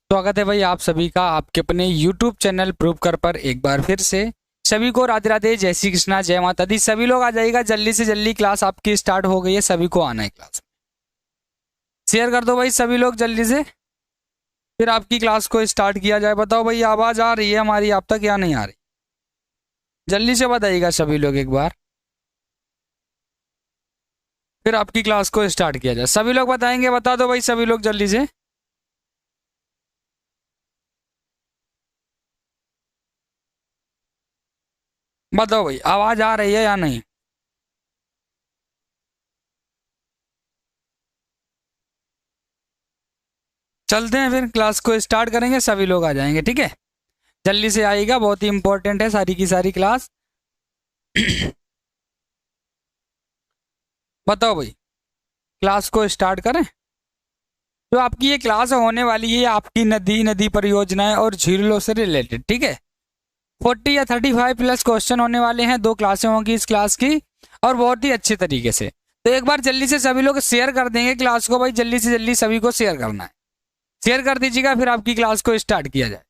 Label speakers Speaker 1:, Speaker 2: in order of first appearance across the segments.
Speaker 1: स्वागत है भाई आप सभी का आपके अपने YouTube चैनल प्रूव कर पर एक बार फिर से सभी को राधे राधे, जय श्री कृष्णा, जय माता दी। सभी लोग आ जाइएगा, जल्दी से जल्दी क्लास आपकी स्टार्ट हो गई है, सभी को आना है क्लास में। शेयर कर दो भाई सभी लोग जल्दी से, फिर आपकी क्लास को स्टार्ट किया जाए। बताओ भाई आवाज आ रही है हमारी आप तक या नहीं आ रही? जल्दी से बताइएगा सभी लोग एक बार, फिर आपकी क्लास को स्टार्ट किया जाए। सभी लोग बताएंगे, बता दो भाई सभी लोग जल्दी से। बताओ भाई आवाज आ रही है या नहीं? चलते हैं फिर क्लास को स्टार्ट करेंगे, सभी लोग आ जाएंगे, ठीक है। जल्दी से आइएगा, बहुत ही इंपॉर्टेंट है सारी की सारी क्लास। बताओ भाई क्लास को स्टार्ट करें। जो आपकी ये क्लास होने वाली है आपकी नदी परियोजनाएं और झीलों से रिलेटेड, ठीक है। 40 या 35 प्लस क्वेश्चन होने वाले हैं, 2 क्लासें होंगी इस क्लास की और बहुत ही अच्छे तरीके से। तो एक बार जल्दी से सभी लोग शेयर कर देंगे क्लास को भाई, जल्दी से जल्दी सभी को शेयर करना है। शेयर कर दीजिएगा, फिर आपकी क्लास को स्टार्ट किया जाए।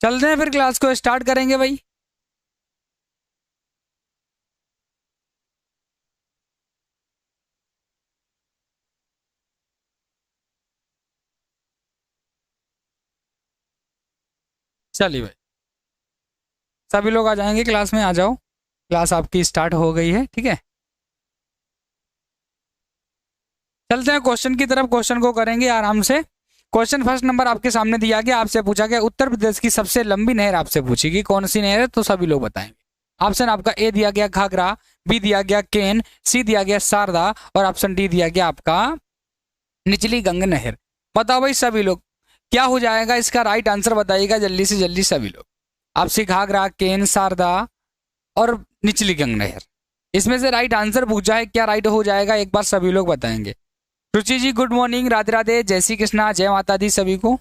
Speaker 1: चलते हैं फिर क्लास को स्टार्ट करेंगे भाई। चलिए भाई सभी लोग आ जाएंगे, क्लास में आ जाओ। क्लास आपकी स्टार्ट हो गई है, ठीक है। चलते हैं क्वेश्चन की तरफ, क्वेश्चन को करेंगे आराम से। क्वेश्चन फर्स्ट नंबर आपके सामने दिया गया, आपसे पूछा गया उत्तर प्रदेश की सबसे लंबी नहर आपसे पूछेगी, कौन सी नहर है? तो सभी लोग बताएंगे। ऑप्शन आपका ए दिया गया घाघरा, बी दिया गया केन, सी दिया गया शारदा और ऑप्शन डी दिया गया आपका निचली गंगा नहर। बताओ भाई सभी लोग क्या हो जाएगा इसका राइट आंसर, बताइएगा जल्दी से जल्दी सभी लोग। आपसे घाघरा, केन, शारदा और निचली गंगा नहर, इसमें से राइट आंसर पूछा है, क्या राइट हो जाएगा एक बार सभी लोग बताएंगे। रुचि जी गुड मॉर्निंग, राधे राधे, जय श्री कृष्णा, जय माता दी सभी को।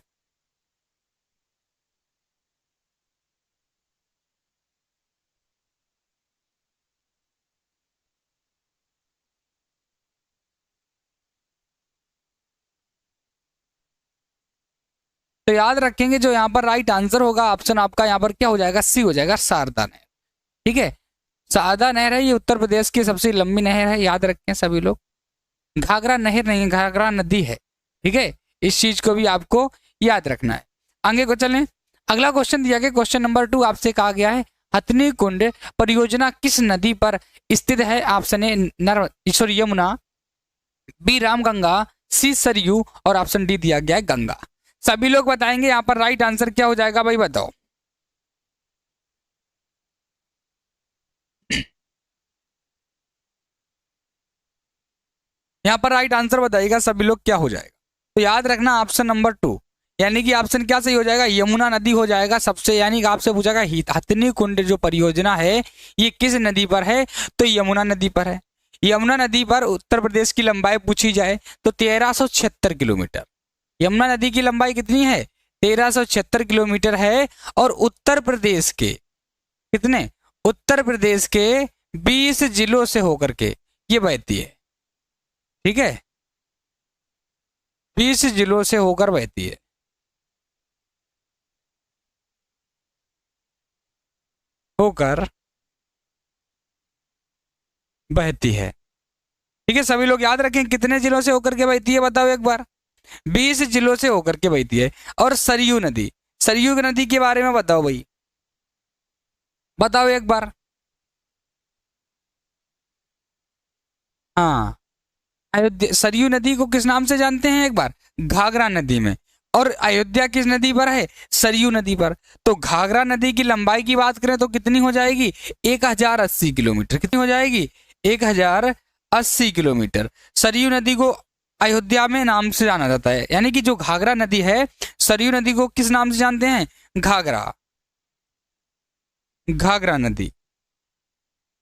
Speaker 1: तो याद रखेंगे जो यहाँ पर राइट आंसर होगा ऑप्शन आपका यहाँ पर क्या हो जाएगा, सी हो जाएगा, शारदा नहर, ठीक है। शारदा नहर है, ये उत्तर प्रदेश की सबसे लंबी नहर है, याद रखें सभी लोग। घाघरा नहर नहीं है, घाघरा नदी है, ठीक है। इस चीज को भी आपको याद रखना है। आगे को चलें, अगला क्वेश्चन दिया गया, क्वेश्चन नंबर 2 आपसे कहा गया है हथनी कुंड परियोजना किस नदी पर स्थित है? Option A Yamuna, B Ramganga, C Saryu और ऑप्शन डी दिया गया है गंगा। सभी लोग बताएंगे यहाँ पर राइट आंसर क्या हो जाएगा भाई, बताओ। यहाँ पर राइट आंसर बताइएगा सभी लोग क्या हो जाएगा। तो याद रखना ऑप्शन नंबर 2, यानी कि ऑप्शन क्या सही हो जाएगा, यमुना नदी हो जाएगा सबसे। यानी कि आपसे पूछा गया हथनी कुंड जो परियोजना है ये किस नदी पर है, तो यमुना नदी पर है। यमुना नदी पर उत्तर प्रदेश की लंबाई पूछी जाए तो 1376 किलोमीटर। यमुना नदी की लंबाई कितनी है? 1376 किलोमीटर है। और उत्तर प्रदेश के कितने, उत्तर प्रदेश के 20 जिलों से होकर के ये बहती है, ठीक है। 20 जिलों से होकर बहती है, होकर बहती है, ठीक है। सभी लोग याद रखें कितने जिलों से होकर के बहती है, बताओ एक बार। 20 जिलों से होकर के बहती है। और सरयू नदी, सरयू नदी के बारे में बताओ भाई, बताओ एक बार। हाँ, अयोध्या सरयू नदी को किस नाम से जानते हैं एक बार? घाघरा नदी में। और अयोध्या किस नदी पर है? सरयू नदी पर। तो घाघरा नदी की लंबाई की बात करें तो कितनी हो जाएगी? 1080 किलोमीटर। कितनी हो जाएगी? 1080 किलोमीटर। सरयू नदी को अयोध्या में नाम से जाना जाता है, यानी कि जो घाघरा नदी है सरयू नदी को किस नाम से जानते हैं? घाघरा, घाघरा नदी।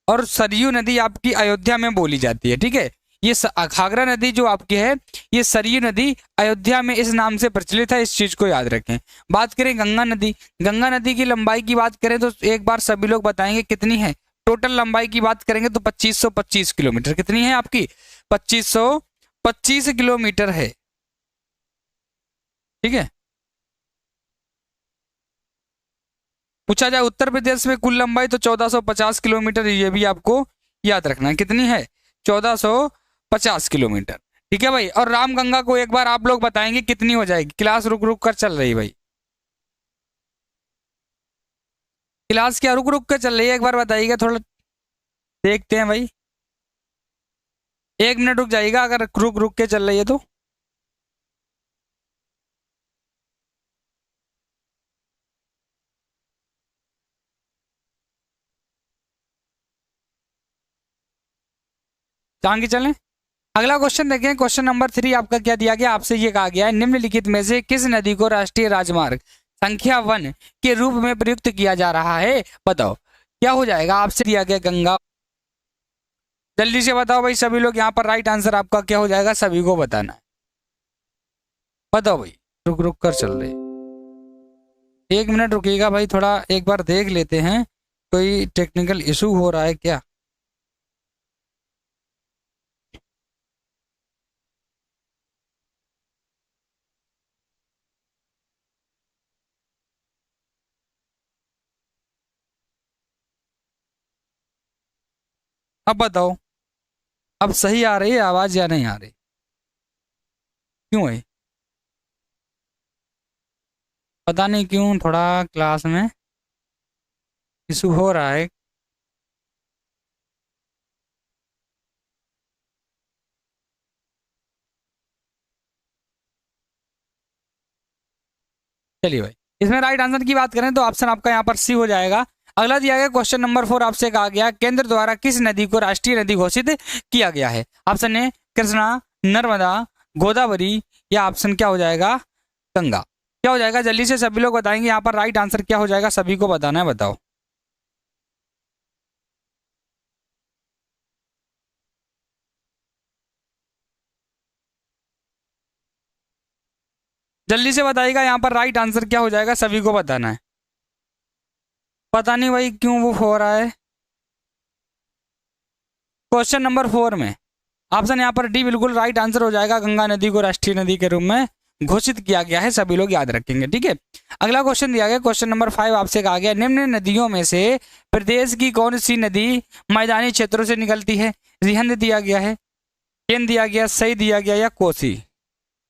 Speaker 1: और सरयू नदी आपकी अयोध्या में बोली जाती है, ठीक है। ये घाघरा नदी जो आपकी है, ये सरयू नदी अयोध्या में इस नाम से प्रचलित है, इस चीज को याद रखें। बात करें गंगा नदी, गंगा नदी की लंबाई की बात करें तो एक बार सभी लोग बताएंगे कितनी है। टोटल लंबाई की बात करेंगे तो 2525 किलोमीटर। कितनी है आपकी? 2525 किलोमीटर है। ठीक है। पूछा जाए उत्तर प्रदेश में कुल लंबाई तो 1450 किलोमीटर, ये भी आपको याद रखना है। कितनी है? 1450 किलोमीटर। ठीक है भाई। और रामगंगा को एक बार आप लोग बताएंगे कितनी हो जाएगी। क्लास रुक रुक कर चल रही भाई, क्लास क्या रुक रुक कर चल रही है? एक बार बताइएगा, थोड़ा देखते हैं भाई। 1 मिनट रुक जाइएगा अगर रुक रुक के चल रही है तो। आगे चलें। अगला क्वेश्चन देखें। क्वेश्चन नंबर 3 आपका क्या दिया गया? आपसे ये कहा गया है निम्नलिखित में से किस नदी को राष्ट्रीय राजमार्ग संख्या 1 के रूप में प्रयुक्त किया जा रहा है? बताओ क्या हो जाएगा। आपसे दिया गया गंगा। जल्दी से बताओ भाई सभी लोग, यहाँ पर राइट आंसर आपका क्या हो जाएगा सभी को बताना है। बताओ भाई, रुक रुक कर चल रहे। 1 मिनट रुकिएगा भाई, थोड़ा एक बार देख लेते हैं कोई टेक्निकल इशू हो रहा है क्या। अब बताओ, अब सही आ रही है आवाज या नहीं आ रही? क्यों है? पता नहीं क्यों थोड़ा क्लास में इशू हो रहा है। चलिए भाई, इसमें राइट आंसर की बात करें तो ऑप्शन आपका यहाँ पर सी हो जाएगा। अगला दिया गया क्वेश्चन नंबर 4 आपसे कहा गया केंद्र द्वारा किस नदी को राष्ट्रीय नदी घोषित किया गया है? ऑप्शन ए कृष्णा, नर्मदा, गोदावरी, या ऑप्शन क्या हो जाएगा गंगा। क्या हो जाएगा जल्दी से सभी लोग बताएंगे। यहाँ पर राइट आंसर क्या हो जाएगा सभी को बताना है। बताओ। जल्दी से बताइएगा यहाँ पर राइट आंसर क्या हो जाएगा सभी को बताना है। पता नहीं भाई क्यों वो हो रहा है। क्वेश्चन नंबर 4 में ऑप्शन यहाँ पर डी बिल्कुल राइट आंसर हो जाएगा। गंगा नदी को राष्ट्रीय नदी के रूप में घोषित किया गया है, सभी लोग याद रखेंगे। ठीक है। अगला क्वेश्चन दिया गया क्वेश्चन नंबर 5 आपसे कहा गया निम्न नदियों में से प्रदेश की कौन सी नदी मैदानी क्षेत्रों से निकलती है? रिहंद दिया गया है, केन दिया गया, सई दिया गया, या कोसी।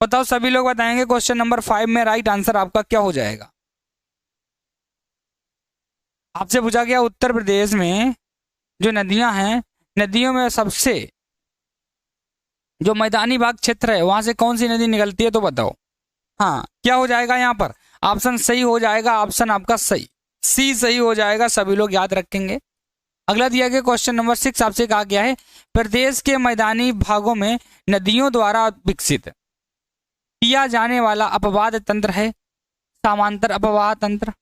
Speaker 1: बताओ सभी लोग बताएंगे। क्वेश्चन नंबर 5 में राइट आंसर आपका क्या हो जाएगा? आपसे पूछा गया उत्तर प्रदेश में जो नदियां हैं, नदियों में सबसे जो मैदानी भाग क्षेत्र है वहां से कौन सी नदी निकलती है तो बताओ। हाँ, क्या हो जाएगा यहाँ पर? ऑप्शन सही हो जाएगा, ऑप्शन आपका सही सी सही हो जाएगा, सभी लोग याद रखेंगे। अगला दिया गया क्वेश्चन नंबर 6 आपसे कहा गया है प्रदेश के मैदानी भागों में नदियों द्वारा विकसित किया जाने वाला अपवाद तंत्र है समांतर अपवाह तंत्र,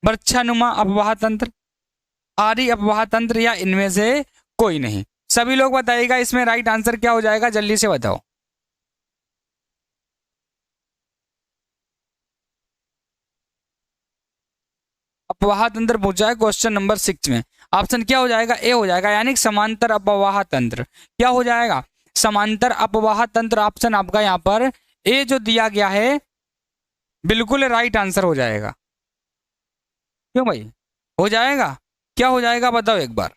Speaker 1: वृक्षानुमा अपवाह तंत्र, आरी अपवाह तंत्र, या इनमें से कोई नहीं। सभी लोग बताइएगा इसमें राइट आंसर क्या हो जाएगा, जल्दी से बताओ। अपवाह तंत्र पूछा है क्वेश्चन नंबर 6 में। ऑप्शन क्या हो जाएगा? ए हो जाएगा, यानी समांतर अपवाह तंत्र। क्या हो जाएगा? समांतर अपवाह तंत्र। ऑप्शन आपका यहाँ पर ए जो दिया गया है बिल्कुल राइट आंसर हो जाएगा। क्यों भाई हो जाएगा? क्या हो जाएगा बताओ एक बार।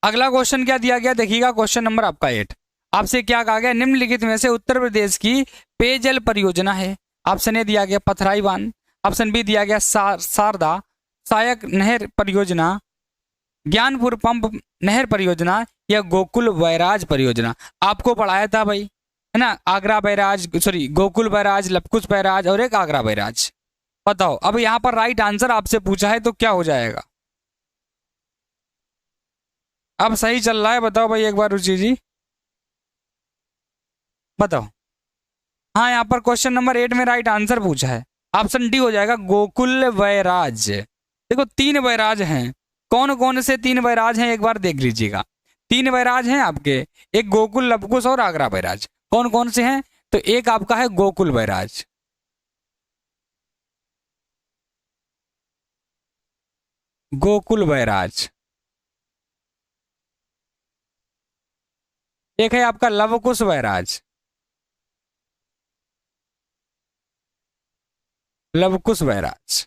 Speaker 1: अगला क्वेश्चन क्या दिया गया देखिएगा, क्वेश्चन नंबर आपका 8। आपसे क्या कहा गया निम्नलिखित में से उत्तर प्रदेश की पेयजल परियोजना है? ऑप्शन ए दिया गया पथराई बांध, ऑप्शन बी दिया गया शारदा सहायक नहर परियोजना, ज्ञानपुर पंप नहर परियोजना, या गोकुल बैराज परियोजना। आपको पढ़ाया था भाई, है ना, Agra barrage, sorry Gokul barrage, Lavkush barrage और एक आगरा बैराज। बताओ अब यहाँ पर राइट आंसर आपसे पूछा है तो क्या हो जाएगा? अब सही चल रहा है बताओ भाई एक बार रुचि जी बताओ। हाँ, यहाँ पर क्वेश्चन नंबर 8 में राइट आंसर पूछा है। ऑप्शन डी हो जाएगा गोकुल वैराज। देखो तीन वैराज हैं, कौन कौन से तीन वैराज हैं एक बार देख लीजिएगा। तीन वैराज हैं आपके, एक गोकुल, लवकुश और आगरा वैराज। कौन कौन से हैं? तो एक आपका है गोकुल वैराज, गोकुल वैराज। एक है आपका लवकुश वैराज, लवकुश वैराज।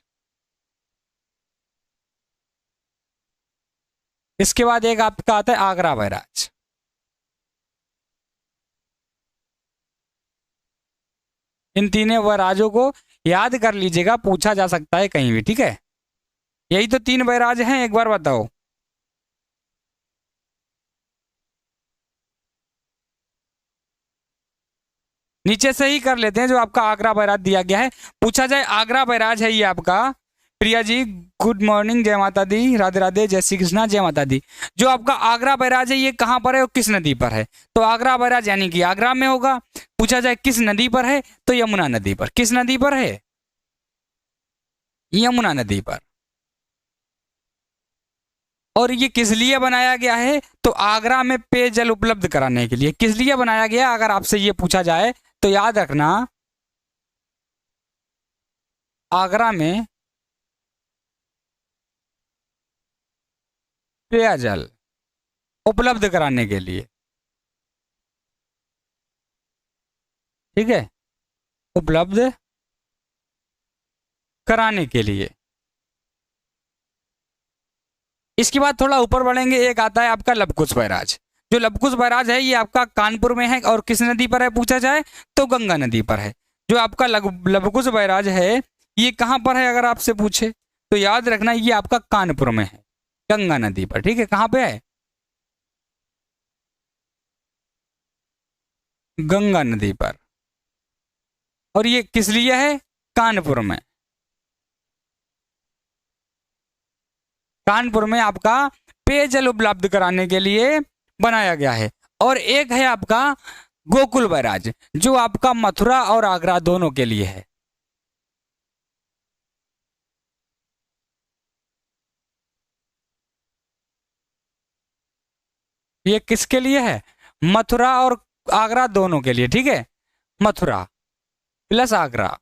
Speaker 1: इसके बाद एक आपका आता है आगरा वैराज। इन तीनों वैराजों को याद कर लीजिएगा, पूछा जा सकता है कहीं भी, ठीक है। यही तो तीन वैराज हैं, एक बार बताओ। नीचे से ही कर लेते हैं, जो आपका आगरा बैराज दिया गया है। पूछा जाए आगरा बैराज है ये आपका। प्रिया जी गुड मॉर्निंग, जय माता दी, राधे राधे, जय श्री कृष्णा, जय माता दी। जो आपका आगरा बैराज है ये कहाँ पर है और किस नदी पर है? तो आगरा बैराज यानी कि आगरा में होगा। पूछा जाए किस नदी पर है, तो यमुना नदी पर। किस नदी पर है? यमुना नदी पर। और ये किस लिए बनाया गया है? तो आगरा में पेयजल उपलब्ध कराने के लिए। किस लिए बनाया गया अगर आपसे ये पूछा जाए तो याद रखना, आगरा में पेयजल उपलब्ध कराने के लिए, ठीक है, उपलब्ध कराने के लिए। इसके बाद थोड़ा ऊपर बढ़ेंगे, एक आता है आपका लवकुश बैराज। जो लवकुश बैराज है ये आपका कानपुर में है, और किस नदी पर है पूछा जाए तो गंगा नदी पर है। जो आपका लवकुश बैराज है ये कहाँ पर है अगर आपसे पूछे तो याद रखना ये आपका कानपुर में है, गंगा नदी पर, ठीक है। कहाँ पे है? गंगा नदी पर। और ये किस लिए है? कानपुर में। कानपुर में आपका पेयजल उपलब्ध कराने के लिए बनाया गया है। और एक है आपका गोकुल बैराज, जो आपका मथुरा और आगरा दोनों के लिए है। ये किसके लिए है? मथुरा और आगरा दोनों के लिए, ठीक है। मथुरा प्लस आगरा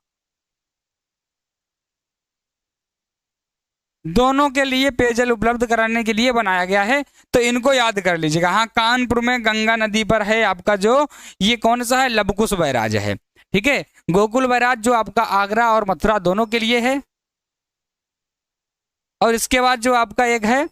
Speaker 1: दोनों के लिए पेयजल उपलब्ध कराने के लिए बनाया गया है। तो इनको याद कर लीजिएगा। हाँ, कानपुर में गंगा नदी पर है आपका जो ये कौन सा है, लवकुश बैराज है, ठीक है। गोकुल बैराज जो आपका आगरा और मथुरा दोनों के लिए है। और इसके बाद जो आपका एक है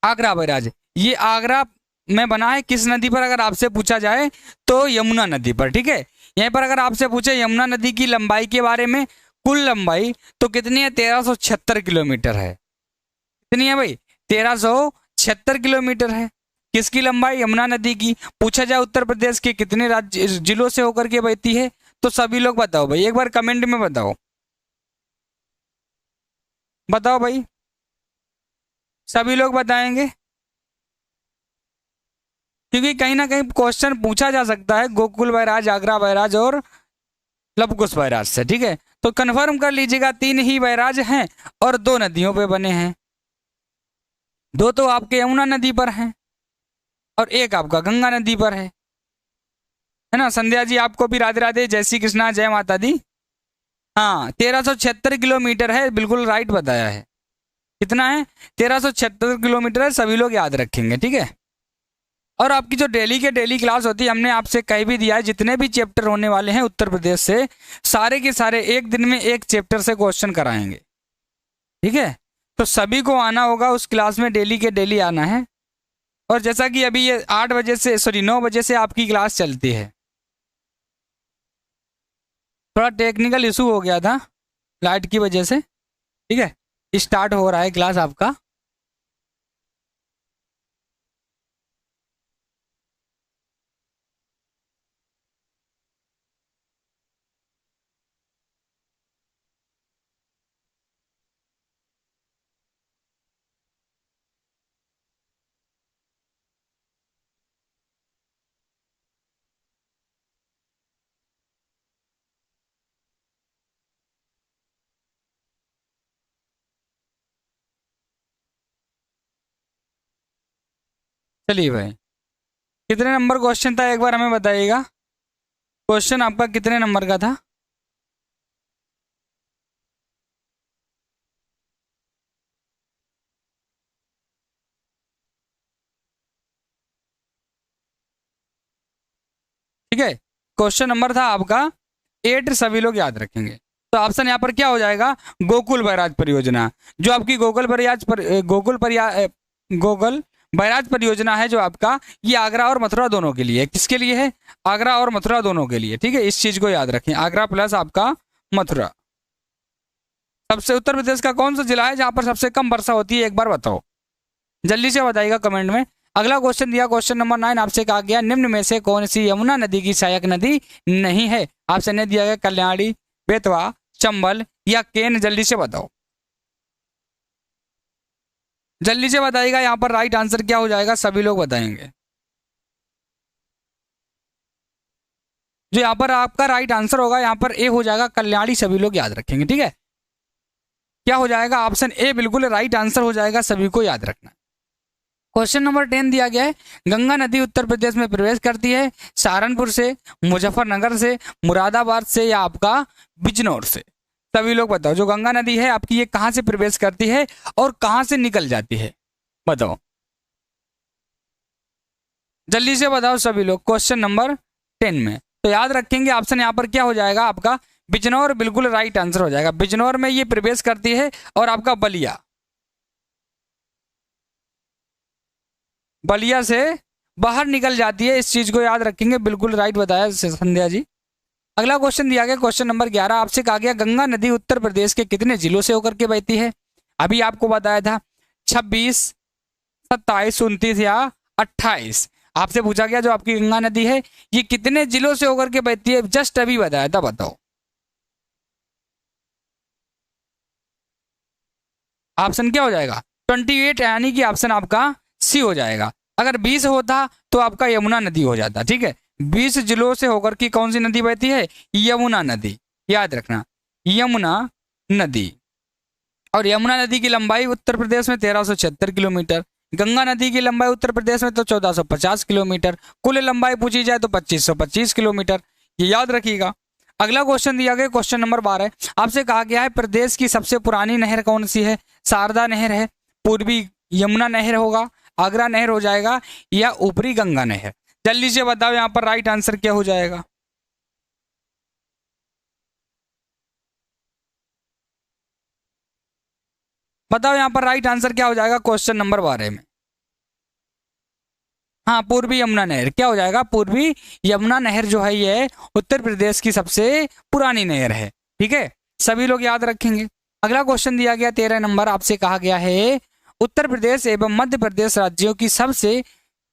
Speaker 1: आगरा बैराज, ये आगरा में बना है किस नदी पर अगर आपसे पूछा जाए तो यमुना नदी पर, ठीक है। यहीं पर अगर आपसे पूछे यमुना नदी की लंबाई के बारे में, कुल लंबाई तो कितनी है? 1376 किलोमीटर है। कितनी है भाई? 1376 किलोमीटर है। किसकी लंबाई? यमुना नदी की। पूछा जाए उत्तर प्रदेश के कितने राज्य जिलों से होकर के बहती है, तो सभी लोग बताओ भाई, एक बार कमेंट में बताओ, बताओ भाई। सभी लोग बताएंगे, क्योंकि कहीं ना कहीं क्वेश्चन पूछा जा सकता है गोकुल बैराज, आगरा बैराज और लवकुश बैराज से, ठीक है। तो कंफर्म कर लीजिएगा तीन ही बैराज हैं और दो नदियों पे बने हैं। दो तो आपके यमुना नदी पर हैं और एक आपका गंगा नदी पर है ना। संध्या जी आपको भी राधे राधे, जय श्री कृष्णा, जय माता दी। हाँ, 1376 किलोमीटर है, बिल्कुल राइट बताया है। कितना है? 1376 किलोमीटर है, सभी लोग याद रखेंगे, ठीक है। और आपकी जो डेली के डेली क्लास होती है, हमने आपसे कह भी दिया है जितने भी चैप्टर होने वाले हैं उत्तर प्रदेश से, सारे के सारे एक दिन में एक चैप्टर से क्वेश्चन कराएंगे, ठीक है। तो सभी को आना होगा उस क्लास में, डेली के डेली आना है। और जैसा कि अभी ये 8 बजे से, सॉरी 9 बजे से आपकी क्लास चलती है। थोड़ा टेक्निकल इशू हो गया था लाइट की वजह से, ठीक है। स्टार्ट हो रहा है क्लास आपका। चलिए भाई, कितने नंबर क्वेश्चन था एक बार हमें बताइएगा। क्वेश्चन आपका कितने नंबर का था? ठीक है, क्वेश्चन नंबर था आपका 8, सभी लोग याद रखेंगे। तो ऑप्शन यहाँ पर क्या हो जाएगा? गोकुल बैराज परियोजना। जो आपकी गोकुल बैराज परियोजना है जो आपका, ये आगरा और मथुरा दोनों के लिए है। किसके लिए है? आगरा और मथुरा दोनों के लिए। ठीक है, इस चीज को याद रखें, आगरा प्लस आपका मथुरा। सबसे उत्तर प्रदेश का कौन सा जिला है जहां पर सबसे कम वर्षा होती है, एक बार बताओ, जल्दी से बताइएगा कमेंट में। अगला क्वेश्चन दिया, क्वेश्चन नंबर 9, आपसे कहा गया निम्न में से कौन सी यमुना नदी की सहायक नदी नहीं है? ऑप्शन ने दिया गया कल्याणी, बेतवा, चंबल या केन। जल्दी से बताओ, जल्दी से बताइएगा। यहाँ पर राइट आंसर क्या हो जाएगा, सभी लोग बताएंगे। जो यहाँ पर आपका राइट आंसर होगा, यहाँ पर ए हो जाएगा कल्याणी, सभी लोग याद रखेंगे। ठीक है, क्या हो जाएगा? ऑप्शन ए बिल्कुल राइट आंसर हो जाएगा, सभी को याद रखना। क्वेश्चन नंबर 10 दिया गया है, गंगा नदी उत्तर प्रदेश में प्रवेश करती है सहारनपुर से, मुजफ्फरनगर से, मुरादाबाद से या आपका बिजनौर से। सभी लोग बताओ, जो गंगा नदी है आपकी, ये कहाँ से प्रवेश करती है और कहाँ से निकल जाती है, बताओ, जल्दी से बताओ सभी लोग। क्वेश्चन नंबर 10 में तो याद रखेंगे, ऑप्शन यहाँ पर क्या हो जाएगा आपका? बिजनौर बिल्कुल राइट आंसर हो जाएगा। बिजनौर में ये प्रवेश करती है और आपका बलिया, बलिया से बाहर निकल जाती है, इस चीज को याद रखेंगे। बिल्कुल राइट बताया संध्या जी। अगला क्वेश्चन दिया गया, क्वेश्चन नंबर 11, आपसे कहा गया गंगा नदी उत्तर प्रदेश के कितने जिलों से होकर के बहती है? अभी आपको बताया था 26, 27, 29 या 28। आपसे पूछा गया जो आपकी गंगा नदी है ये कितने जिलों से होकर के बहती है, जस्ट अभी बताया था, बताओ। ऑप्शन क्या हो जाएगा? 28, यानी कि ऑप्शन आपका सी हो जाएगा। अगर 20 होता तो आपका यमुना नदी हो जाता। ठीक है, 20 जिलों से होकर की कौन सी नदी बहती है? यमुना नदी, याद रखना, यमुना नदी। और यमुना नदी की लंबाई उत्तर प्रदेश में 1376 किलोमीटर, गंगा नदी की लंबाई उत्तर प्रदेश में तो 1450 किलोमीटर, कुल लंबाई पूछी जाए तो 2525 किलोमीटर, ये याद रखिएगा। अगला क्वेश्चन दिया गया, क्वेश्चन नंबर 12, आपसे कहा गया है प्रदेश की सबसे पुरानी नहर कौन सी है? शारदा नहर है, पूर्वी यमुना नहर होगा, आगरा नहर हो जाएगा या ऊपरी गंगा नहर। जल्दी से बताओ यहाँ पर राइट आंसर क्या हो जाएगा? बताओ यहाँ पर राइट आंसर क्या हो जाएगा क्वेश्चन नंबर 12 में? हाँ, पूर्वी यमुना नहर क्या हो जाएगा? पूर्वी यमुना नहर जो है ये उत्तर प्रदेश की सबसे पुरानी नहर है। ठीक है, सभी लोग याद रखेंगे। अगला क्वेश्चन दिया गया 13 नंबर, आपसे कहा गया है उत्तर प्रदेश एवं मध्य प्रदेश राज्यों की सबसे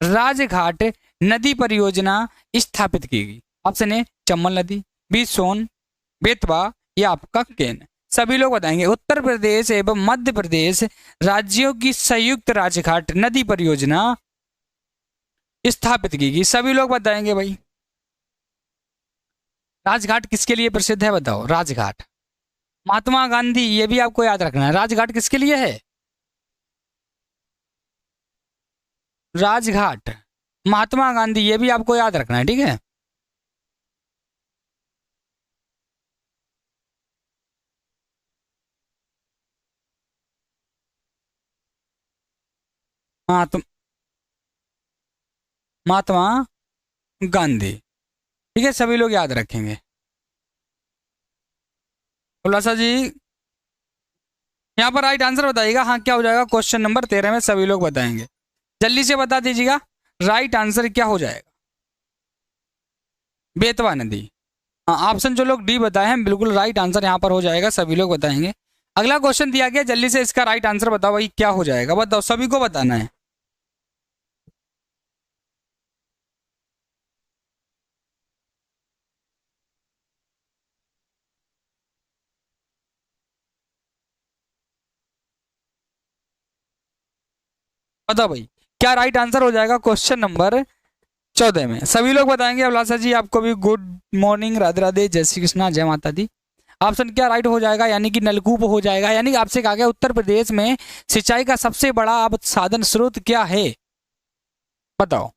Speaker 1: राजघाट नदी परियोजना स्थापित की गई। ऑप्शन ए चंबल नदी, बी सोन, बेतवा या आपका केन। सभी लोग बताएंगे, उत्तर प्रदेश एवं मध्य प्रदेश राज्यों की संयुक्त राजघाट नदी परियोजना स्थापित की गई। सभी लोग बताएंगे भाई, राजघाट किसके लिए प्रसिद्ध है, बताओ। राजघाट महात्मा गांधी, ये भी आपको याद रखना है। राजघाट किसके लिए है? राजघाट महात्मा गांधी, ये भी आपको याद रखना है। ठीक है, महात्मा गांधी। ठीक है, सभी लोग याद रखेंगे। खुलासा जी, यहाँ पर राइट आंसर बताइएगा। हाँ, क्या हो जाएगा क्वेश्चन नंबर 13 में? सभी लोग बताएंगे, जल्दी से बता दीजिएगा राइट आंसर क्या हो जाएगा। बेतवा नदी। हाँ, ऑप्शन जो लोग डी बताए हैं बिल्कुल राइट आंसर यहाँ पर हो जाएगा, सभी लोग बताएंगे। अगला क्वेश्चन दिया गया, जल्दी से इसका राइट आंसर बताओ भाई, क्या हो जाएगा, बताओ, सभी को बताना है। बताओ भाई, क्या राइट आंसर हो जाएगा क्वेश्चन नंबर 14 में? सभी लोग बताएंगे। अभिलाषा जी, आपको भी गुड मॉर्निंग, राधे राधे, जय श्री कृष्णा, जय माता दी। ऑप्शन क्या राइट हो जाएगा? यानी कि नलकूप हो जाएगा। यानी कि आपसे कहा गया उत्तर प्रदेश में सिंचाई का सबसे बड़ा अब साधन स्रोत क्या है? बताओ।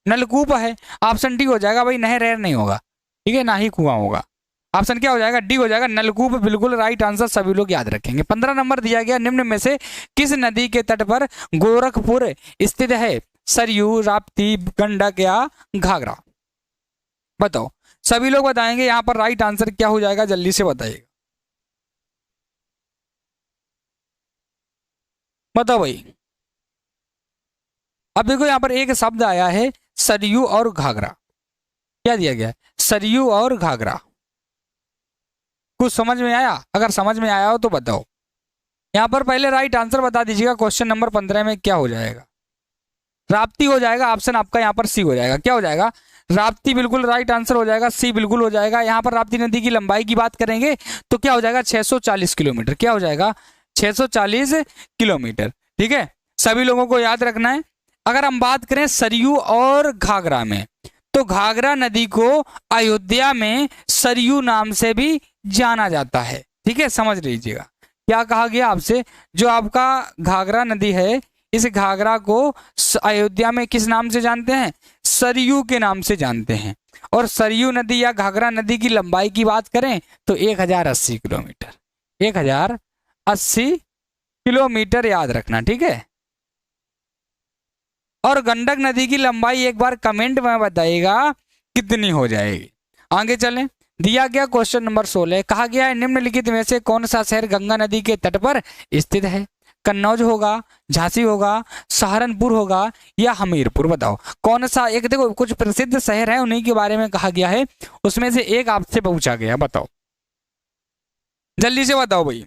Speaker 1: नलकूप है, ऑप्शन डी हो जाएगा भाई, नहर है नहीं होगा, ठीक है, ना ही कुआं होगा। ऑप्शन क्या हो जाएगा, डी हो जाएगा, नलकूप बिल्कुल राइट आंसर, सभी लोग याद रखेंगे। 15 नंबर दिया गया, निम्न में से किस नदी के तट पर गोरखपुर स्थित है, सरयू, राप्ती, गंडक या घाघरा? बताओ, सभी लोग बताएंगे यहाँ पर राइट आंसर क्या हो जाएगा, जल्दी से बताइएगा। बताओ भाई। अब देखो यहाँ पर एक शब्द आया है सरयू और घाघरा, क्या दिया गया है, सरयू और घाघरा। कुछ समझ में आया? अगर समझ में आया हो तो बताओ। यहाँ पर पहले राइट आंसर बता दीजिएगा, क्वेश्चन नंबर 15 में क्या हो जाएगा। राप्ती हो जाएगा, ऑप्शन आपका यहाँ पर सी हो जाएगा। क्या हो जाएगा, राप्ती बिल्कुल राइट आंसर हो जाएगा, सी बिल्कुल हो जाएगा। यहाँ पर राप्ती नदी की लंबाई की बात करेंगे तो क्या हो जाएगा, 640 किलोमीटर। क्या हो जाएगा, 640 किलोमीटर। ठीक है, सभी लोगों को याद रखना है। अगर हम बात करें सरयू और घाघरा में, तो घाघरा नदी को अयोध्या में सरयू नाम से भी जाना जाता है। ठीक है, समझ लीजिएगा क्या कहा गया आपसे, जो आपका घाघरा नदी है, इस घाघरा को अयोध्या में किस नाम से जानते हैं, सरयू के नाम से जानते हैं। और सरयू नदी या घाघरा नदी की लंबाई की बात करें तो 1080 किलोमीटर, 1080 किलोमीटर याद रखना। ठीक है, और गंडक नदी की लंबाई एक बार कमेंट में बताइएगा कितनी हो जाएगी। आगे चलें, दिया गया क्वेश्चन नंबर 16, कहा गया है निम्नलिखित में से कौन सा शहर गंगा नदी के तट पर स्थित है, कन्नौज होगा, झांसी होगा, सहारनपुर होगा या हमीरपुर? बताओ कौन सा एक, देखो कुछ प्रसिद्ध शहर है उन्हीं के बारे में कहा गया है, उसमें से एक आपसे पूछा गया, बताओ जल्दी से बताओ भाई।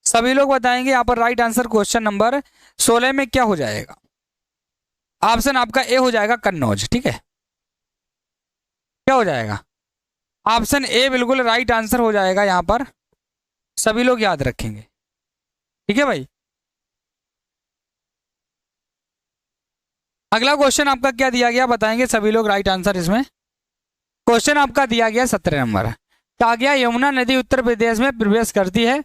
Speaker 1: सभी लोग बताएंगे यहाँ पर राइट आंसर क्वेश्चन नंबर 16 में क्या हो जाएगा। ऑप्शन आपका ए हो जाएगा कन्नौज। ठीक है, क्या हो जाएगा, ऑप्शन ए बिल्कुल राइट आंसर हो जाएगा यहाँ पर, सभी लोग याद रखेंगे। ठीक है भाई, अगला क्वेश्चन आपका क्या दिया गया बताएंगे सभी लोग राइट आंसर इसमें। क्वेश्चन आपका दिया गया 17 नंबर, कहा गया यमुना नदी उत्तर प्रदेश में प्रवेश करती है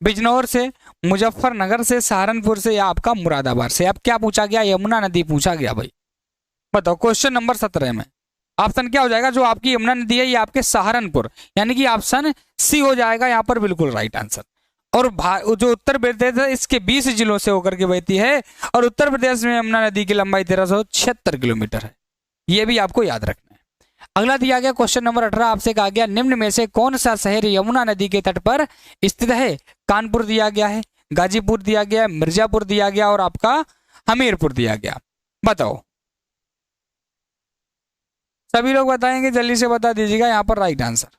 Speaker 1: बिजनौर से, मुजफ्फरनगर से, सहारनपुर से या आपका मुरादाबाद से? अब क्या पूछा गया, यमुना नदी पूछा गया भाई। बताओ क्वेश्चन नंबर 17 में ऑप्शन क्या हो जाएगा, जो आपकी यमुना नदी है ये आपके सहारनपुर, यानी कि ऑप्शन सी हो जाएगा यहाँ पर बिल्कुल राइट आंसर। और जो उत्तर प्रदेश है इसके 20 जिलों से होकर के बहती है, और उत्तर प्रदेश में यमुना नदी की लंबाई 1376 किलोमीटर है, ये भी आपको याद रखना है। अगला दिया गया क्वेश्चन नंबर 18, आपसे कहा गया निम्न में से कौन सा शहर यमुना नदी के तट पर स्थित है, कानपुर दिया गया है, गाजीपुर दिया गया है, मिर्जापुर दिया गया और आपका हमीरपुर दिया गया? बताओ, सभी लोग बताएंगे, जल्दी से बता दीजिएगा यहाँ पर राइट आंसर।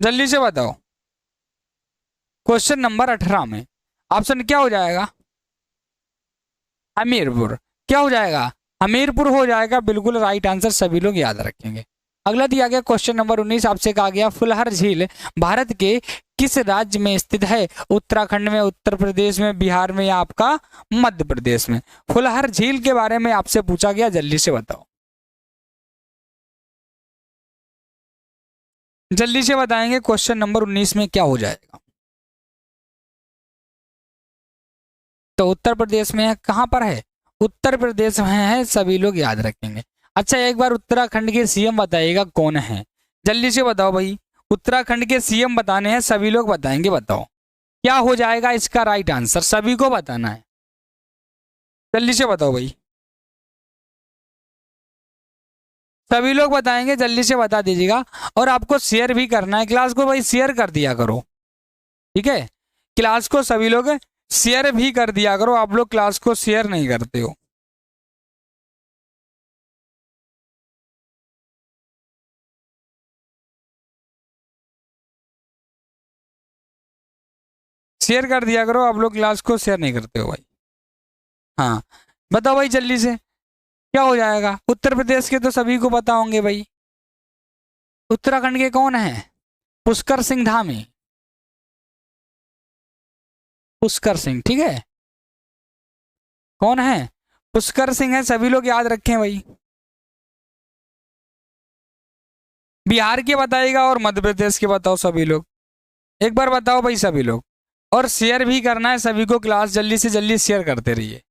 Speaker 1: जल्दी से बताओ, क्वेश्चन नंबर 18 में ऑप्शन क्या हो जाएगा, हमीरपुर। क्या हो जाएगा, हमीरपुर हो जाएगा बिल्कुल राइट आंसर, सभी लोग याद रखेंगे। अगला दिया गया क्वेश्चन नंबर 19, आपसे कहा गया फुलहर झील भारत के किस राज्य में स्थित है, उत्तराखंड में, उत्तर प्रदेश में, बिहार में या आपका मध्य प्रदेश में? फुलहर झील के बारे में आपसे पूछा गया, जल्दी से बताओ, जल्दी से बताएंगे क्वेश्चन नंबर 19 में क्या हो जाएगा। तो उत्तर प्रदेश में है, कहां पर है, उत्तर प्रदेश में है, सभी लोग याद रखेंगे। अच्छा एक बार उत्तराखंड के सीएम बताइएगा कौन है, जल्दी से बताओ भाई, उत्तराखंड के सीएम बताने हैं, सभी लोग बताएंगे। बताओ क्या हो जाएगा इसका राइट आंसर, सभी को बताना है, जल्दी से बताओ भाई, सभी लोग बताएंगे, जल्दी से बता दीजिएगा। और आपको शेयर भी करना है क्लास को भाई, शेयर कर दिया करो। ठीक है, क्लास को सभी लोग शेयर भी कर दिया करो, आप लोग क्लास को शेयर नहीं करते हो। शेयर कर दिया करो, आप लोग क्लास को शेयर नहीं करते हो भाई। हाँ बताओ भाई जल्दी से क्या हो जाएगा, उत्तर प्रदेश के तो सभी को पता होंगे भाई, उत्तराखंड के कौन है, पुष्कर सिंह धामी, पुष्कर सिंह। ठीक है, कौन है, पुष्कर सिंह है, सभी लोग याद रखें भाई। बिहार के बताइएगा और मध्य प्रदेश के बताओ सभी लोग, एक बार बताओ भाई सभी लोग। और शेयर भी करना है सभी को, क्लास जल्दी से जल्दी शेयर करते रहिए।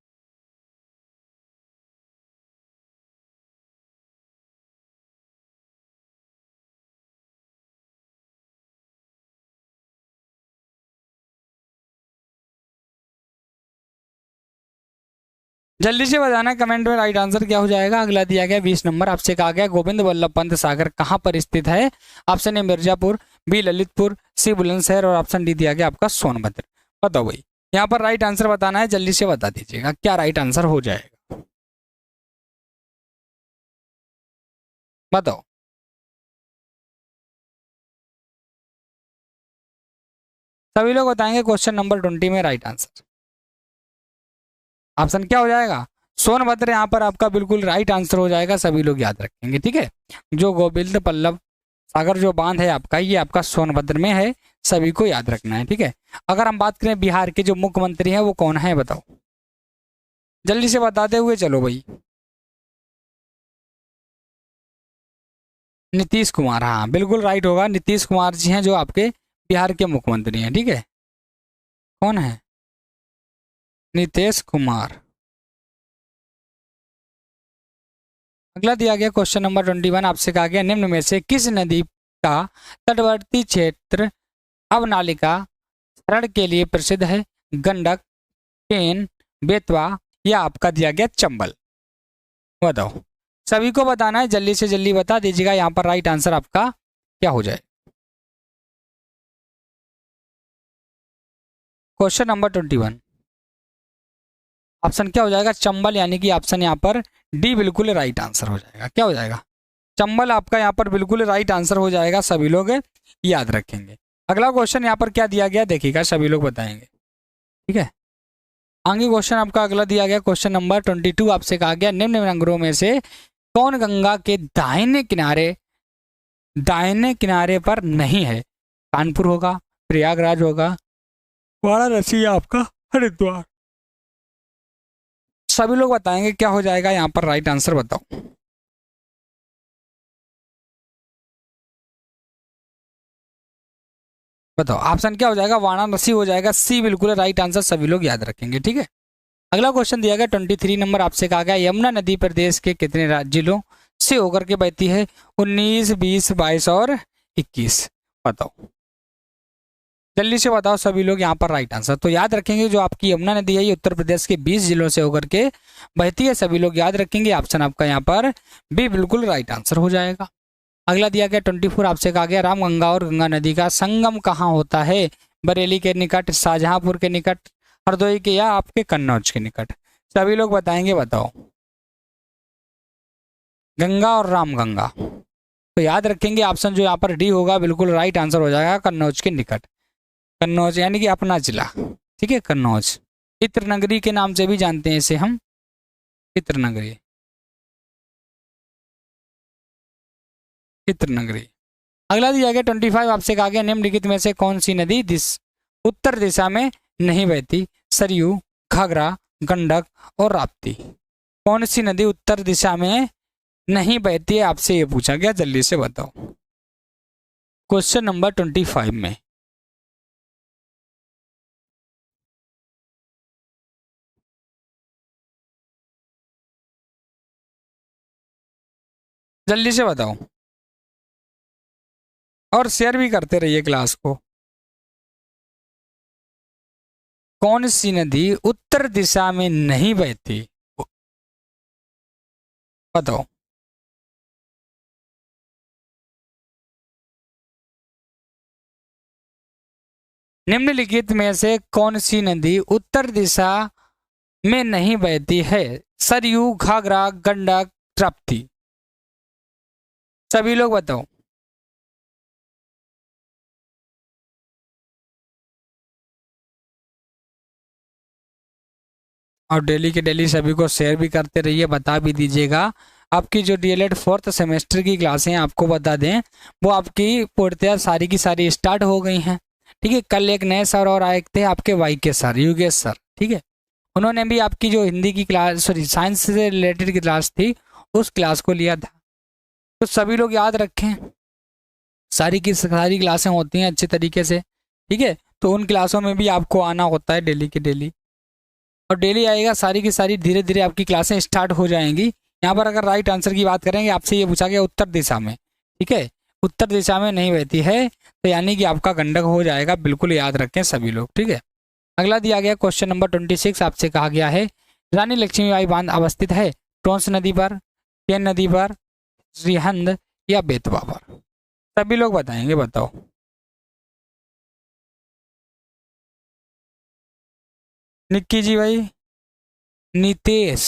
Speaker 1: जल्दी से बताना कमेंट में राइट आंसर क्या हो जाएगा। अगला दिया गया 20 नंबर, आपसे कहा गया गोविंद वल्लभ पंत सागर कहाँ पर स्थित है। Option A Mirzapur, B Lalitpur, C Bulandshahr और ऑप्शन डी दिया गया आपका सोनभद्र। बताओ भाई, यहाँ पर राइट आंसर बताना है, जल्दी से बता दीजिएगा क्या राइट आंसर हो जाएगा। बताओ। सभी लोग बताएंगे क्वेश्चन नंबर 20 में राइट आंसर। ऑप्शन क्या हो जाएगा, सोनभद्र यहाँ पर आपका बिल्कुल राइट आंसर हो जाएगा, सभी लोग याद रखेंगे। ठीक है, जो गोविंद वल्लभ सागर जो बांध है आपका, ये आपका सोनभद्र में है, सभी को याद रखना है। ठीक है, अगर हम बात करें बिहार के जो मुख्यमंत्री हैं वो कौन है बताओ, जल्दी से बताते हुए चलो भाई। नीतीश कुमार, हाँ बिल्कुल राइट होगा, नीतीश कुमार जी हैं जो आपके बिहार के मुख्यमंत्री हैं। ठीक है, कौन है, नीतीश कुमार। अगला दिया गया क्वेश्चन नंबर 21, आपसे कहा गया निम्न में से किस नदी का तटवर्ती क्षेत्र अवनालिका शरण के लिए प्रसिद्ध है। गंडक, केन, बेतवा या आपका दिया गया चंबल। बताओ, सभी को बताना है, जल्दी से जल्दी बता दीजिएगा यहाँ पर राइट आंसर आपका क्या हो जाए। क्वेश्चन नंबर 21, ऑप्शन क्या हो जाएगा, चंबल, यानी कि ऑप्शन यहाँ पर डी बिल्कुल राइट आंसर हो जाएगा। क्या हो जाएगा, चंबल आपका यहाँ पर बिल्कुल राइट आंसर हो जाएगा, सभी लोग याद रखेंगे। अगला क्वेश्चन यहाँ पर क्या दिया गया देखिएगा, सभी लोग बताएंगे। ठीक है, आगे क्वेश्चन आपका अगला दिया गया क्वेश्चन नंबर 22, आपसे कहा गया निम्न नगरों में से कौन गंगा के दाहिने किनारे पर नहीं है। कानपुर होगा, प्रयागराज होगा, वाराणसी या आपका हरिद्वार। सभी लोग बताएंगे क्या हो जाएगा यहाँ पर राइट आंसर, बताओ। बताओ ऑप्शन क्या हो जाएगा, वाराणसी हो जाएगा, सी बिल्कुल राइट आंसर, सभी लोग याद रखेंगे। ठीक है, अगला क्वेश्चन दिया गया 23 नंबर, आपसे कहा गया यमुना नदी प्रदेश के कितने जिलों से होकर के बहती है। 19, 20, 22 और 21। बताओ, जल्दी से बताओ सभी लोग यहाँ पर राइट आंसर। तो याद रखेंगे जो आपकी यमुना नदी है ये उत्तर प्रदेश के 20 जिलों से होकर के बहती है, सभी लोग याद रखेंगे। ऑप्शन आपका यहाँ पर बी बिल्कुल राइट आंसर हो जाएगा। अगला दिया गया 24, आपसे कहा गया रामगंगा और गंगा नदी का संगम कहाँ होता है। बरेली के निकट, शाहजहांपुर के निकट, हरदोई के या आपके कन्नौज के निकट। सभी लोग बताएंगे, बताओ। गंगा और रामगंगा, तो याद रखेंगे ऑप्शन जो यहाँ पर डी होगा बिल्कुल राइट आंसर हो जाएगा, कन्नौज के निकट। कन्नौज यानी कि अपना जिला। ठीक है, कन्नौज इत्र नगरी के नाम से भी जानते हैं इसे हम, इत्र नगरी, इत्र नगरी। अगला दिया गया 25, आपसे कहा गया निम्नलिखित में से कौन सी नदी उत्तर दिशा में नहीं बहती। सरयू, घाघरा, गंडक और राप्ती। कौन सी नदी उत्तर दिशा में नहीं बहती है, आपसे ये पूछा गया, जल्दी से बताओ। क्वेश्चन नंबर 25 में जल्दी से बताओ और शेयर भी करते रहिए क्लास को। कौन सी नदी उत्तर दिशा में नहीं बहती, बताओ। निम्नलिखित में से कौन सी नदी उत्तर दिशा में नहीं बहती है। सरयू, घाघरा, गंडक, राप्ती। सभी लोग बताओ। और डेली के डेली सभी को शेयर भी करते रहिए, बता भी दीजिएगा। आपकी जो डीएलएड 4th सेमेस्टर की क्लासें हैं आपको बता दें, वो आपकी पूर्णतः सारी की सारी स्टार्ट हो गई हैं। ठीक है, कल एक नए सर और आए थे आपके वाई के सर, योगेश सर। ठीक है, उन्होंने भी आपकी जो हिंदी की क्लास, सॉरी साइंस से रिलेटेड की क्लास थी, उस क्लास को लिया था। तो सभी लोग याद रखें। सारी की सारी क्लासें होती हैं अच्छे तरीके से, ठीक है। तो उन क्लासों में भी आपको आना होता है डेली की डेली, और डेली आएगा, सारी की सारी धीरे धीरे आपकी क्लासें स्टार्ट हो जाएंगी। यहाँ पर अगर राइट आंसर की बात करेंगे, आपसे ये पूछा गया उत्तर दिशा में, ठीक है, उत्तर दिशा में नहीं बहती है, तो यानी कि आपका गंडक हो जाएगा, बिल्कुल याद रखें सभी लोग, ठीक है। अगला दिया गया क्वेश्चन नंबर 26, आपसे कहा गया है रानी लक्ष्मीबाई बांध अवस्थित है टोंस नदी पर, केन नदी पर, रिहंद या बेतवा पर? सभी लोग बताएंगे, बताओ। निक्की जी भाई, नीतीश,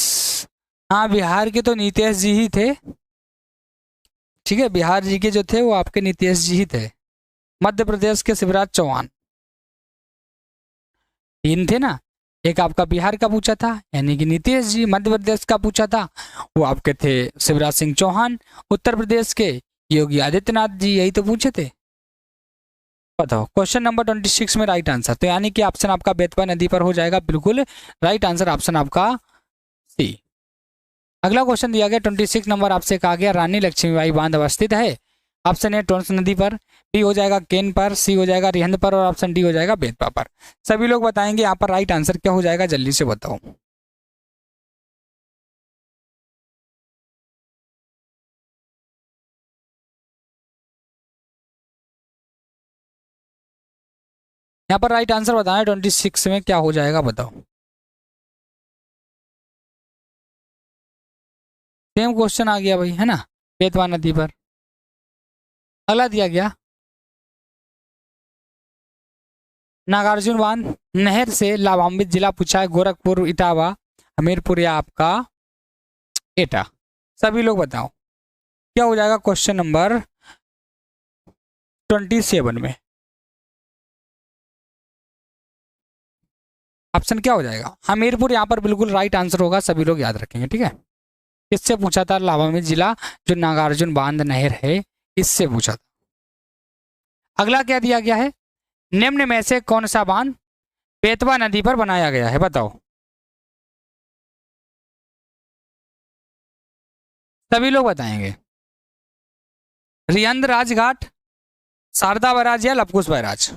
Speaker 1: हाँ बिहार के तो नीतीश जी ही थे, ठीक है, बिहार जी के जो थे वो आपके नीतीश जी ही थे। मध्य प्रदेश के शिवराज चौहान, तीन थे ना, एक आपका बिहार का पूछा था यानी कि नीतीश जी, मध्य प्रदेश का पूछा था वो आपके थे शिवराज सिंह चौहान, उत्तर प्रदेश के योगी आदित्यनाथ जी, यही तो पूछे थे। बताओ क्वेश्चन नंबर 26 में राइट आंसर, तो यानी कि ऑप्शन आपका बेतवा नदी पर हो जाएगा, बिल्कुल राइट आंसर ऑप्शन आपका सी। अगला क्वेश्चन दिया गया 26 नंबर, आपसे कहा गया रानी लक्ष्मीबाई बांध अवस्थित है, ऑप्शन ए टोंस नदी पर, बी हो जाएगा केन पर, सी हो जाएगा रिहंद पर, और ऑप्शन डी हो जाएगा बेतवा पर। सभी लोग बताएंगे यहाँ पर राइट आंसर क्या हो जाएगा, जल्दी से बताओ। यहाँ पर राइट आंसर बताना 26 में क्या हो जाएगा, बताओ। सेम क्वेश्चन आ गया भाई, है ना, बेतवा नदी पर। अगला दिया गया नागार्जुन बांध नहर से लाभान्वित जिला पूछा है, गोरखपुर, इटावा, हमीरपुर या आपका एटा? सभी लोग बताओ क्या हो जाएगा क्वेश्चन नंबर 27 में, ऑप्शन क्या हो जाएगा? हमीरपुर यहाँ पर बिल्कुल राइट आंसर होगा, सभी लोग याद रखेंगे, ठीक है। किससे पूछा था? लाभान्वित जिला जो नागार्जुन बांध नहर है, इससे पूछा था। अगला क्या दिया गया है, निम्न में से कौन सा बांध बेतवा नदी पर बनाया गया है, बताओ। सभी लोग बताएंगे। रिहंद राजघाट, शारदा बैराज या लवकुश बैराज?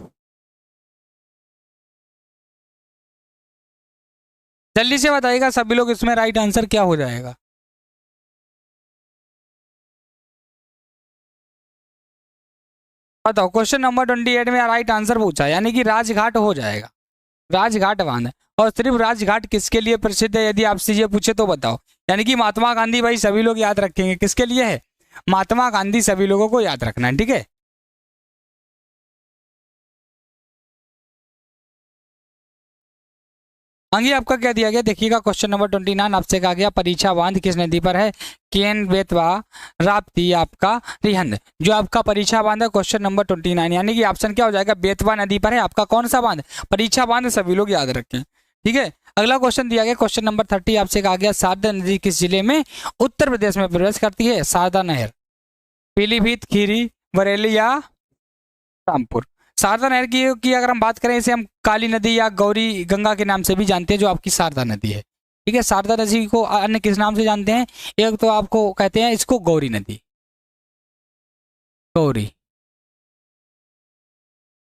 Speaker 1: जल्दी से बताइएगा सभी लोग, इसमें राइट आंसर क्या हो जाएगा? बताओ क्वेश्चन नंबर 28 में राइट आंसर पूछा, यानी कि राजघाट हो जाएगा, राजघाट बांध है। और सिर्फ राजघाट किसके लिए प्रसिद्ध है, यदि आपसे ये पूछे तो बताओ। यानी कि महात्मा गांधी, भाई सभी लोग याद रखेंगे, किसके लिए है? महात्मा गांधी, सभी लोगों को याद रखना है, ठीक है। आगे आपका क्या दिया गया, देखिएगा क्वेश्चन नंबर 29, आपसे कहा गया परीक्षा बांध किस नदी पर है, केन, बेतवा, राप्ती, आपका रिहंद? जो आपका परीक्षा बांध है क्वेश्चन नंबर 29, यानी कि ऑप्शन क्या हो जाएगा, बेतवा नदी पर है आपका कौन सा बांध, परीक्षा बांध, सभी लोग याद रखें, ठीक है। अगला क्वेश्चन दिया गया क्वेश्चन नंबर 30, आपसे कहा गया शारदा नदी किस जिले में उत्तर प्रदेश में प्रवेश करती है? शारदा नहर, पीलीभीत, खीरी, बरेली या रामपुर? शारदा नहर की अगर हम बात करें, इसे हम काली नदी या गौरी गंगा के नाम से भी जानते हैं, जो आपकी शारदा नदी है, ठीक है। शारदा नदी को अन्य किस नाम से जानते हैं? एक तो आपको कहते हैं इसको गौरी नदी, गौरी,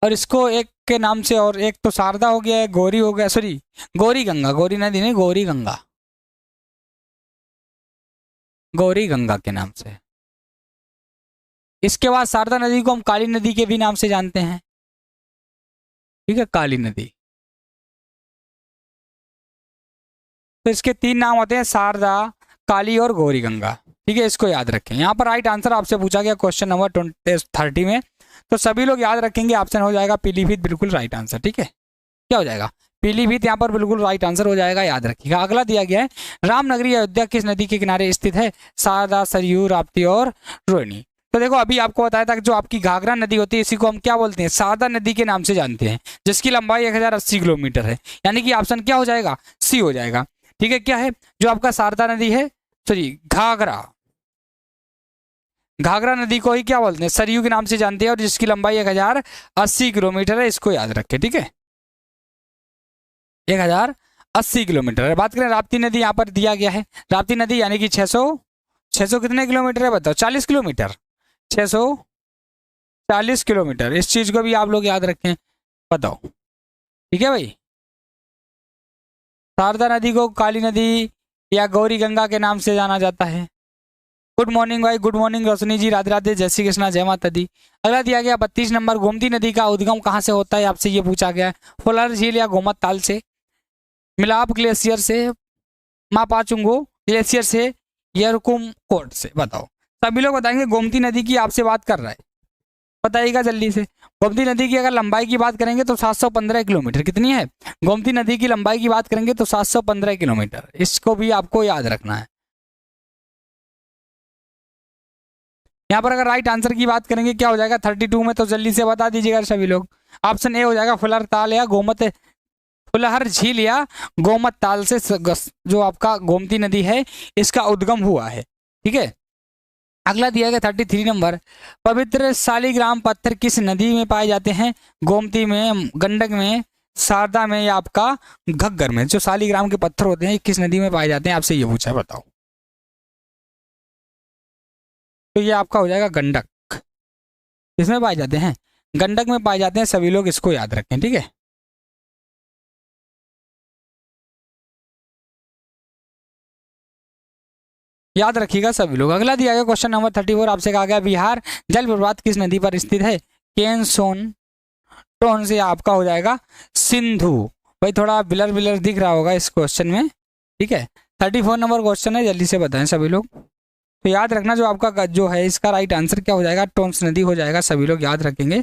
Speaker 1: और इसको एक के नाम से, और एक तो शारदा हो गया है, गौरी हो गया, सॉरी गौरी गंगा, गौरी नदी नहीं, गौरी गंगा, गौरी गंगा के नाम से। इसके बाद शारदा नदी को हम काली नदी के भी नाम से जानते हैं, ठीक है, काली नदी। तो इसके तीन नाम होते हैं, शारदा, काली और गौरी गंगा, ठीक है, इसको याद रखें। यहाँ पर राइट आंसर आपसे पूछा गया क्वेश्चन नंबर 30 में, तो सभी लोग याद रखेंगे, ऑप्शन हो जाएगा पीलीभीत, बिल्कुल राइट आंसर, ठीक है। क्या हो जाएगा? पीलीभीत यहाँ पर बिल्कुल राइट आंसर हो जाएगा, याद रखिएगा। अगला दिया गया है रामनगरी अयोध्या किस नदी के किनारे स्थित है? शारदा, सरयू, राप्ती और रोहिणी? तो देखो अभी आपको बताया था कि जो आपकी घाघरा नदी होती है, इसी को हम क्या बोलते हैं? शारदा नदी के नाम से जानते हैं, जिसकी लंबाई 1080 किलोमीटर है, यानी कि ऑप्शन क्या हो जाएगा? सी हो जाएगा, ठीक है। क्या है जो आपका शारदा नदी है, सॉरी घाघरा, घाघरा नदी को ही क्या बोलते हैं? सरयू के नाम से जानते हैं, और जिसकी लंबाई 1080 किलोमीटर है, इसको याद रखें, ठीक है, 1080 किलोमीटर है। बात करें राप्ती नदी, यहाँ पर दिया गया है राप्ती नदी, यानी कि 600 कितने किलोमीटर है बताओ? 40 किलोमीटर, 600 40 किलोमीटर। इस चीज को भी आप लोग याद रखें। बताओ, ठीक है भाई। शारदा नदी को काली नदी या गौरी गंगा के नाम से जाना जाता है। गुड मॉर्निंग भाई, गुड मॉर्निंग रोशनी जी, राधे राधे, जय श्री कृष्णा, जय माता दी। अगला दिया गया 32 नंबर, गोमती नदी का उद्गम कहाँ से होता है, आपसे ये पूछा गया है। फुलर झील या गोमत ताल से, मिलाप ग्लेशियर से, मापाचुंगो ग्लेशियर से, यरकुम कोट से। बताओ, सभी लोग बताएंगे। गोमती नदी की आपसे बात कर रहा है, बताइएगा जल्दी से। गोमती नदी की अगर लंबाई की बात करेंगे तो 715 किलोमीटर। कितनी है? गोमती नदी की लंबाई की बात करेंगे तो 715 किलोमीटर। इसको भी आपको याद रखना है। यहाँ पर अगर राइट आंसर की बात करेंगे क्या हो जाएगा 32 में, तो जल्दी से बता दीजिएगा सभी लोग। ऑप्शन ए हो जाएगा फुलर ताल या गोमत, फुलहर झील या गोमत ताल से जो आपका गोमती नदी है इसका उद्गम हुआ है। ठीक है। अगला दिया गया 33 नंबर, पवित्र शालिग्राम पत्थर किस नदी में पाए जाते हैं? गोमती में, गंडक में, शारदा में या आपका घग्गर में। जो शालिग्राम के पत्थर होते हैं किस नदी में पाए जाते हैं, आपसे ये पूछा है, बताओ। तो ये आपका हो जाएगा गंडक। किसमें पाए जाते हैं? गंडक में पाए जाते हैं। सभी लोग इसको याद रखें, ठीक है। याद रखिएगा सभी लोग। अगला दिया गया क्वेश्चन नंबर 34, आपसे कहा गया बिहार जल प्रपात किस नदी पर स्थित है? केन, सोन, टोन से आपका हो जाएगा सिंधु। भाई थोड़ा बिलर बिलर दिख रहा होगा इस क्वेश्चन में, ठीक है। 34 नंबर क्वेश्चन है, जल्दी से बताएं सभी लोग। तो याद रखना जो आपका जो है इसका राइट आंसर क्या हो जाएगा, टोन्स नदी हो जाएगा। सभी लोग याद रखेंगे।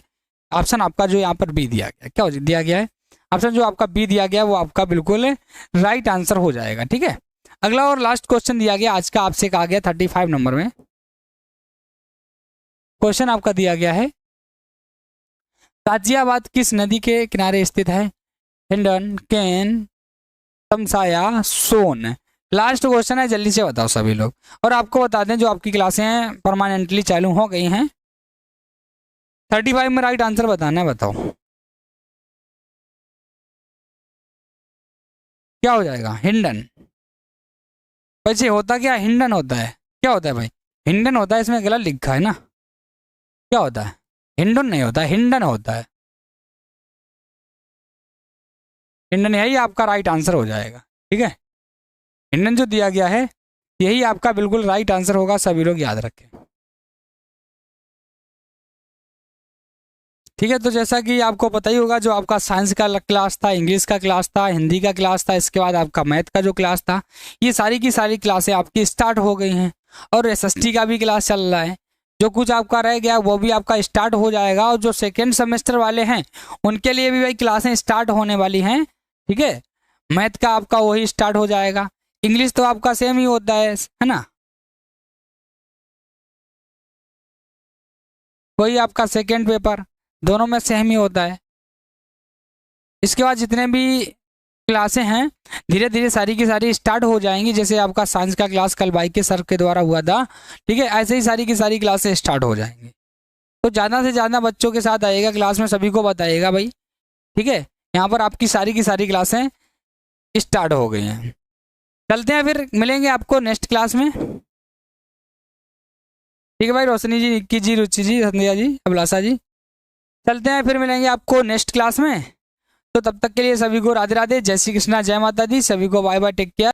Speaker 1: ऑप्शन आपका जो यहाँ पर बी दिया गया, क्या दिया गया है? ऑप्शन जो आपका बी दिया गया वो आपका बिल्कुल राइट आंसर हो जाएगा, ठीक है। अगला और लास्ट क्वेश्चन दिया गया आज का, आपसे कहा गया 35 नंबर में क्वेश्चन आपका दिया गया है, गाजियाबाद किस नदी के किनारे स्थित है? हिंडन, केन, तमसाया, सोन। लास्ट क्वेश्चन है, जल्दी से बताओ सभी लोग। और आपको बता दें जो आपकी क्लासें हैं परमानेंटली चालू हो गई हैं। 35 में राइट आंसर बताना है, बताओ क्या हो जाएगा? हिंडन। वैसे होता क्या, हिंडन होता है। क्या होता है भाई? हिंडन होता है, इसमें गलत लिखा है ना। क्या होता है? हिंडन नहीं होता है, हिंडन होता है। हिंडन यही आपका राइट आंसर हो जाएगा, ठीक है। हिंडन जो दिया गया है यही आपका बिल्कुल राइट आंसर होगा। सभी लोग याद रखें, ठीक है। तो जैसा कि आपको पता ही होगा, जो आपका साइंस का क्लास था, इंग्लिश का क्लास था, हिंदी का क्लास था, इसके बाद आपका मैथ का जो क्लास था, ये सारी की सारी क्लासें आपकी स्टार्ट हो गई हैं। और एसएसटी का भी क्लास चल रहा है। जो कुछ आपका रह गया वो भी आपका स्टार्ट हो जाएगा। और जो सेकेंड सेमेस्टर वाले हैं उनके लिए भी भाई क्लासें स्टार्ट होने वाली हैं, ठीक है। मैथ का आपका वही स्टार्ट हो जाएगा। इंग्लिश तो आपका सेम ही होता है ना, वही आपका सेकेंड पेपर, दोनों में सेम ही होता है। इसके बाद जितने भी क्लासें हैं धीरे धीरे सारी की सारी स्टार्ट हो जाएंगी। जैसे आपका साइंस का क्लास कल भाई के सर के द्वारा हुआ था, ठीक है, ऐसे ही सारी की सारी क्लासें स्टार्ट हो जाएंगी। तो ज़्यादा से ज़्यादा बच्चों के साथ आइएगा क्लास में, सभी को बताइएगा भाई, ठीक है। यहाँ पर आपकी सारी की सारी क्लासें स्टार्ट हो गई हैं। चलते हैं फिर, मिलेंगे आपको नेक्स्ट क्लास में, ठीक है भाई। रोशनी जी, निक्की जी, रुचि जी, संध्या जी, अभिलाषा जी, चलते हैं फिर, मिलेंगे आपको नेक्स्ट क्लास में। तो तब तक के लिए सभी को राधे राधे, जय श्री कृष्णा, जय माता दी, सभी को बाय बाय, टेक केयर।